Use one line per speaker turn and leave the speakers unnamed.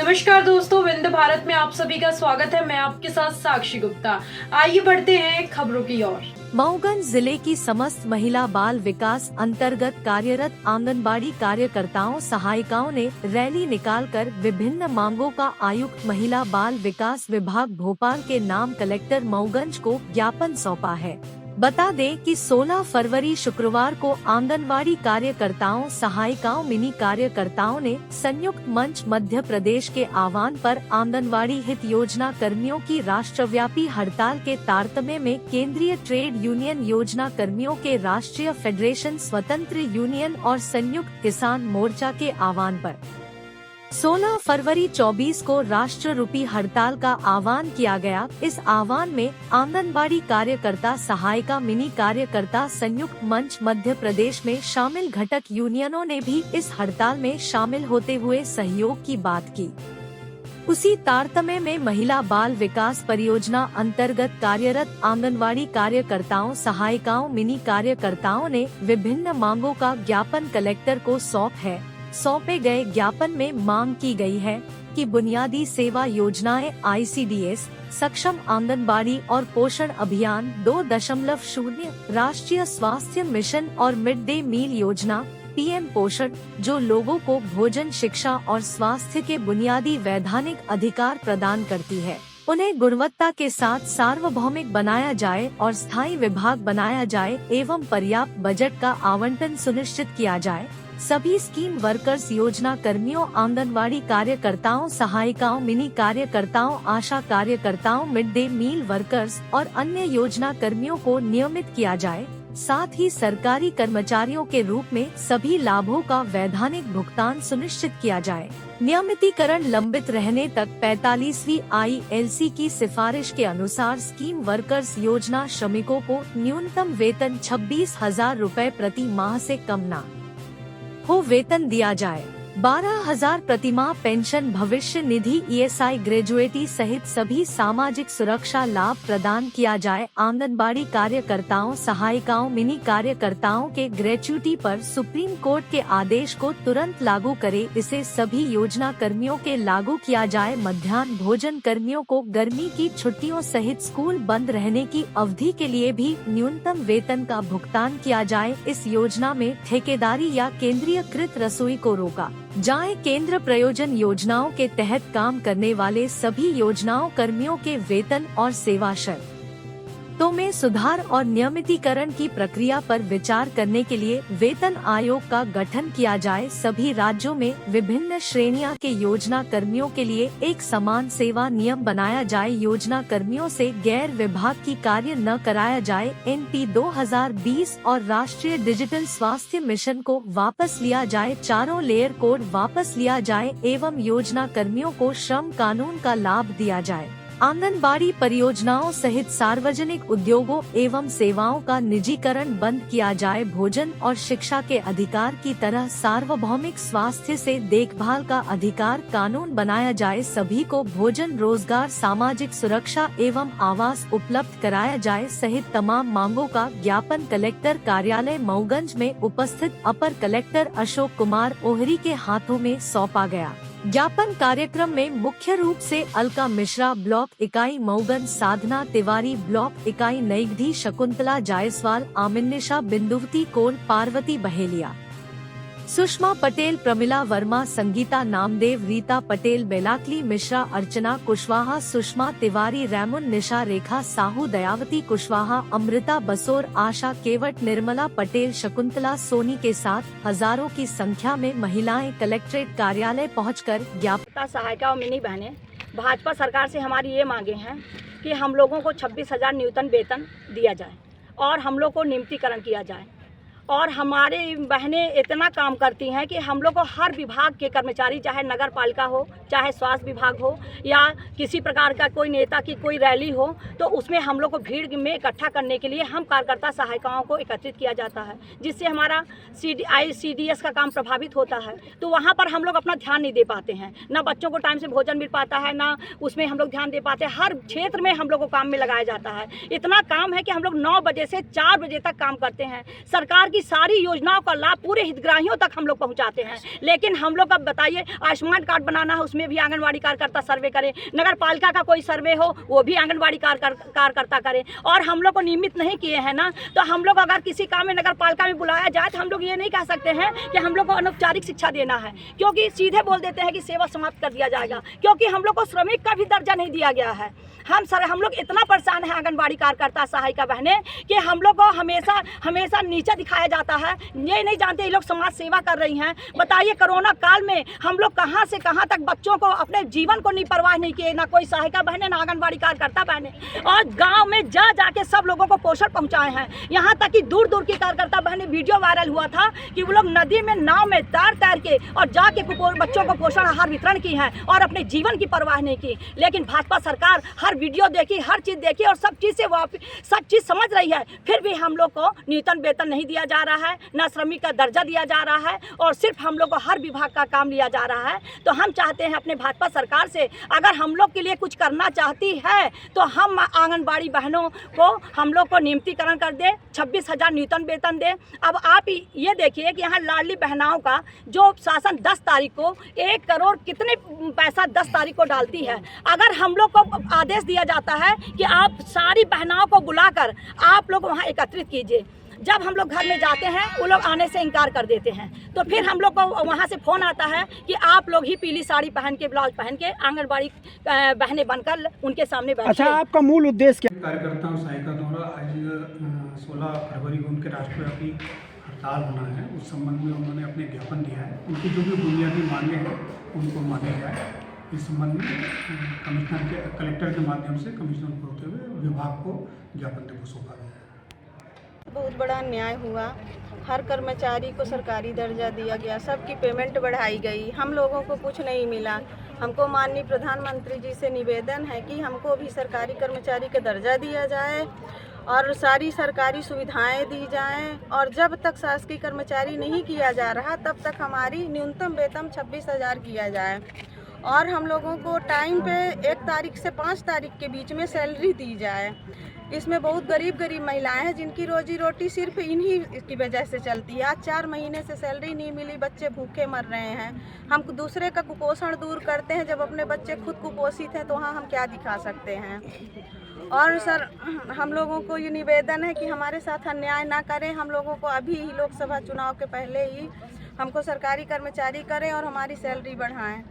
नमस्कार दोस्तों, विंध्य भारत में आप सभी का स्वागत है। मैं आपके साथ साक्षी गुप्ता। आइए बढ़ते हैं खबरों की ओर।
मऊगंज जिले की समस्त महिला बाल विकास अंतर्गत कार्यरत आंगनबाड़ी कार्यकर्ताओं सहायिकाओं ने रैली निकालकर विभिन्न मांगों का आयुक्त महिला बाल विकास विभाग भोपाल के नाम कलेक्टर मऊगंज को ज्ञापन सौंपा है। बता दें कि 16 फरवरी शुक्रवार को आंगनवाड़ी कार्यकर्ताओं सहायिकाओं मिनी कार्यकर्ताओं ने संयुक्त मंच मध्य प्रदेश के आह्वान पर आंगनवाड़ी हित योजना कर्मियों की राष्ट्रव्यापी हड़ताल के तारतम्य में केंद्रीय ट्रेड यूनियन योजना कर्मियों के राष्ट्रीय फेडरेशन स्वतंत्र यूनियन और संयुक्त किसान मोर्चा के आह्वान पर 16 फरवरी 24 को राष्ट्रव्यापी हड़ताल का आह्वान किया गया। इस आह्वान में आंगनबाड़ी कार्यकर्ता सहायिका मिनी कार्यकर्ता संयुक्त मंच मध्य प्रदेश में शामिल घटक यूनियनों ने भी इस हड़ताल में शामिल होते हुए सहयोग की बात की। उसी तारतम्य में महिला बाल विकास परियोजना अंतर्गत कार्यरत आंगनवाड़ी कार्यकर्ताओं सहायिकाओं मिनी कार्यकर्ताओं ने विभिन्न मांगों का ज्ञापन कलेक्टर को सौंपे गए ज्ञापन में मांग की गई है कि बुनियादी सेवा योजनाएं ICDS, सक्षम आंगनबाड़ी और पोषण अभियान 2.0, राष्ट्रीय स्वास्थ्य मिशन और मिड डे मील योजना PM पोषण, जो लोगों को भोजन, शिक्षा और स्वास्थ्य के बुनियादी वैधानिक अधिकार प्रदान करती है, उन्हें गुणवत्ता के साथ सार्वभौमिक बनाया जाए और स्थायी विभाग बनाया जाए एवं पर्याप्त बजट का आवंटन सुनिश्चित किया जाए। सभी स्कीम वर्कर्स, योजना कर्मियों, आंगनवाड़ी कार्यकर्ताओं, सहायिकाओं, मिनी कार्यकर्ताओं, आशा कार्यकर्ताओं, मिड डे मील वर्कर्स और अन्य योजना कर्मियों को नियमित किया जाए। साथ ही सरकारी कर्मचारियों के रूप में सभी लाभों का वैधानिक भुगतान सुनिश्चित किया जाए। नियमितीकरण लंबित रहने तक 45वीं ILC की सिफारिश के अनुसार स्कीम वर्कर्स योजना श्रमिकों को न्यूनतम वेतन 26,000 रूपए प्रति माह से कम न हो वेतन दिया जाए। 12,000 प्रतिमाह पेंशन, भविष्य निधि, ESI, ग्रेजुएटी सहित सभी सामाजिक सुरक्षा लाभ प्रदान किया जाए। आंगनबाड़ी कार्यकर्ताओं सहायिकाओं मिनी कार्यकर्ताओं के ग्रेच्युटी पर सुप्रीम कोर्ट के आदेश को तुरंत लागू करे, इसे सभी योजना कर्मियों के लागू किया जाए। मध्याह्न भोजन कर्मियों को गर्मी की छुट्टियों सहित स्कूल बंद रहने की अवधि के लिए भी न्यूनतम वेतन का भुगतान किया जाए। इस योजना में ठेकेदारी या केंद्रीयकृत रसोई को रोका जाए। केंद्र प्रायोजन योजनाओं के तहत काम करने वाले सभी योजनाओं कर्मियों के वेतन और सेवा शर्तों में सुधार और नियमितीकरण की प्रक्रिया पर विचार करने के लिए वेतन आयोग का गठन किया जाए। सभी राज्यों में विभिन्न श्रेणियां के योजना कर्मियों के लिए एक समान सेवा नियम बनाया जाए। योजना कर्मियों से गैर विभाग की कार्य न कराया जाए। NP 2020 और राष्ट्रीय डिजिटल स्वास्थ्य मिशन को वापस लिया जाए। चारों लेयर कोड वापस लिया जाए एवं योजना कर्मियों को श्रम कानून का लाभ दिया जाए। आंगनबाड़ी परियोजनाओं सहित सार्वजनिक उद्योगों एवं सेवाओं का निजीकरण बंद किया जाए। भोजन और शिक्षा के अधिकार की तरह सार्वभौमिक स्वास्थ्य से देखभाल का अधिकार कानून बनाया जाए। सभी को भोजन, रोजगार, सामाजिक सुरक्षा एवं आवास उपलब्ध कराया जाए सहित तमाम मांगों का ज्ञापन कलेक्टर कार्यालय मऊगंज में उपस्थित अपर कलेक्टर अशोक कुमार ओहरी के हाथों में सौंपा गया। ज्ञापन कार्यक्रम में मुख्य रूप से अलका मिश्रा ब्लॉक इकाई मऊगंज, साधना तिवारी ब्लॉक इकाई नईगधी, शकुंतला जायसवाल, आमिन्निशा बिंदुवती कोल, पार्वती बहेलिया, सुषमा पटेल, प्रमिला वर्मा, संगीता नामदेव, रीता पटेल, बेलाकली मिश्रा, अर्चना कुशवाहा, सुषमा तिवारी, रैमुन, निशा, रेखा साहू, दयावती कुशवाहा, अमृता बसोर, आशा केवट, निर्मला पटेल, शकुंतला सोनी के साथ हजारों की संख्या में महिलाएं कलेक्ट्रेट कार्यालय पहुंचकर ज्ञापन
सहायिका मिनी बहनें, भाजपा सरकार से हमारी ये मांगे हैं कि हम लोगों को 26,000 न्यूनतम वेतन दिया जाए और हम लोग को नियमितीकरण किया जाए। और हमारे बहनें इतना काम करती हैं कि हम लोग को हर विभाग के कर्मचारी, चाहे नगर पालिका हो, चाहे स्वास्थ्य विभाग हो या किसी प्रकार का कोई नेता की कोई रैली हो, तो उसमें हम लोग को भीड़ में इकट्ठा करने के लिए हम कार्यकर्ता सहायिकाओं को एकत्रित किया जाता है, जिससे हमारा ICDS का काम प्रभावित होता है। तो वहाँ पर हम लोग अपना ध्यान नहीं दे पाते हैं, ना बच्चों को टाइम से भोजन मिल पाता है, ना उसमें हम लोग ध्यान दे पाते हैं। हर क्षेत्र में हम लोग को काम में लगाया जाता है। इतना काम है कि हम लोग 9 बजे से 4 बजे तक काम करते हैं। सरकार की सारी योजनाओं का लाभ पूरे हितग्राहियों तक हम लोग पहुँचाते हैं। लेकिन हम लोग अब बताइए, आयुष्मान कार्ड बनाना है उसमें भी आंगनबाड़ी कार्यकर्ता सर्वे करे, नगर पालिका का कोई सर्वे हो वो भी आंगनबाड़ी कार्यकर्ता करे। और हम लोग को नियमित नहीं किए हैं ना, तो हम लोग अगर किसी काम में नगर पालिका में बुलाया जाए तो हम लोग ये नहीं कह सकते हैं कि हम लोग को अनौपचारिक शिक्षा देना है, क्योंकि सीधे बोल देते हैं कि सेवा समाप्त कर दिया जाएगा, क्योंकि हम लोग को श्रमिक का भी दर्जा नहीं दिया गया है। हम लोग इतना परेशान है आंगनबाड़ी कार्यकर्ता सहायिका बहनें कि हम लोग को हमेशा नीचे दिखाया जाता है। ये नहीं जानते ये लोग समाज सेवा कर रही हैं। बताइए, कोरोना काल में हम लोग कहाँ से कहाँ तक बच्चों को अपने जीवन को नहीं परवाह नहीं किए, ना कोई सहायिका बहनें ना आंगनबाड़ी कार्यकर्ता बहनें, और गाँव में जा जाके सब लोगों को पोषण पहुँचाए हैं। यहाँ तक कि दूर दूर की कार्यकर्ता बहनें, वीडियो वायरल हुआ था कि वो लोग नदी में नाव में तैर के और जाके बच्चों को पोषण आहार वितरण की है और अपने जीवन की परवाह नहीं की। लेकिन भाजपा सरकार हर वीडियो देखी, हर चीज़ देखी और सब चीज़ समझ रही है, फिर भी हम लोग को न्यूनतम वेतन नहीं दिया जा रहा है, ना श्रमिक का दर्जा दिया जा रहा है, और सिर्फ हम लोग को हर विभाग का काम लिया जा रहा है। तो हम चाहते हैं अपने भाजपा सरकार से, अगर हम लोग के लिए कुछ करना चाहती है तो हम आंगनबाड़ी बहनों को हम लोग को नियमितीकरण कर दे, 26,000 न्यूनतम वेतन दे। अब आप ये देखिए कि यहाँ लाडली बहनाओं का जो शासन 10 तारीख को 1 करोड़ कितने पैसा 10 तारीख को डालती है। अगर हम लोग को आदेश दिया जाता है कि आप सारी बहनाओं को बुलाकर आप लोग वहाँ एकत्रित कीजिए, जब हम लोग घर में जाते हैं वो लोग आने से इनकार कर देते हैं, तो फिर हम लोग को वहाँ से फ़ोन आता है कि आप लोग ही पीली साड़ी पहन के, ब्लाउज पहन के आंगनबाड़ी बहनें बनकर उनके सामने बैठे।
अच्छा, आपका मूल उद्देश्य क्या?
कार्यकर्ताओं सहायिका द्वारा आज 16 फरवरी को उनके राष्ट्रव्यापी हड़ताल होना है, उस संबंध में उन्होंने अपने ज्ञापन दिया है। उनकी जो भी बुनियादी मांगे हैं उनको माना जाए, इस संबंध में कलेक्टर के माध्यम से कमिश्नर को होते हुए विभाग को ज्ञापन देकर सौंपा गया है।
बहुत बड़ा अन्याय हुआ, हर कर्मचारी को सरकारी दर्जा दिया गया, सबकी पेमेंट बढ़ाई गई, हम लोगों को कुछ नहीं मिला। हमको माननीय प्रधानमंत्री जी से निवेदन है कि हमको भी सरकारी कर्मचारी का दर्जा दिया जाए और सारी सरकारी सुविधाएं दी जाएं, और जब तक शासकीय कर्मचारी नहीं किया जा रहा तब तक हमारी न्यूनतम वेतन 26,000 किया जाए, और हम लोगों को टाइम पे 1 तारीख से 5 तारीख के बीच में सैलरी दी जाए। इसमें बहुत गरीब महिलाएं हैं जिनकी रोजी रोटी सिर्फ इन्हीं की वजह से चलती है। आज 4 महीने से सैलरी नहीं मिली, बच्चे भूखे मर रहे हैं। हम दूसरे का कुपोषण दूर करते हैं, जब अपने बच्चे खुद कुपोषित हैं तो वहाँ हम क्या दिखा सकते हैं। और सर, हम लोगों को ये निवेदन है कि हमारे साथ अन्याय ना करें, हम लोगों को अभी ही लोकसभा चुनाव के पहले ही हमको सरकारी कर्मचारी करें और हमारी सैलरी बढ़ाएं।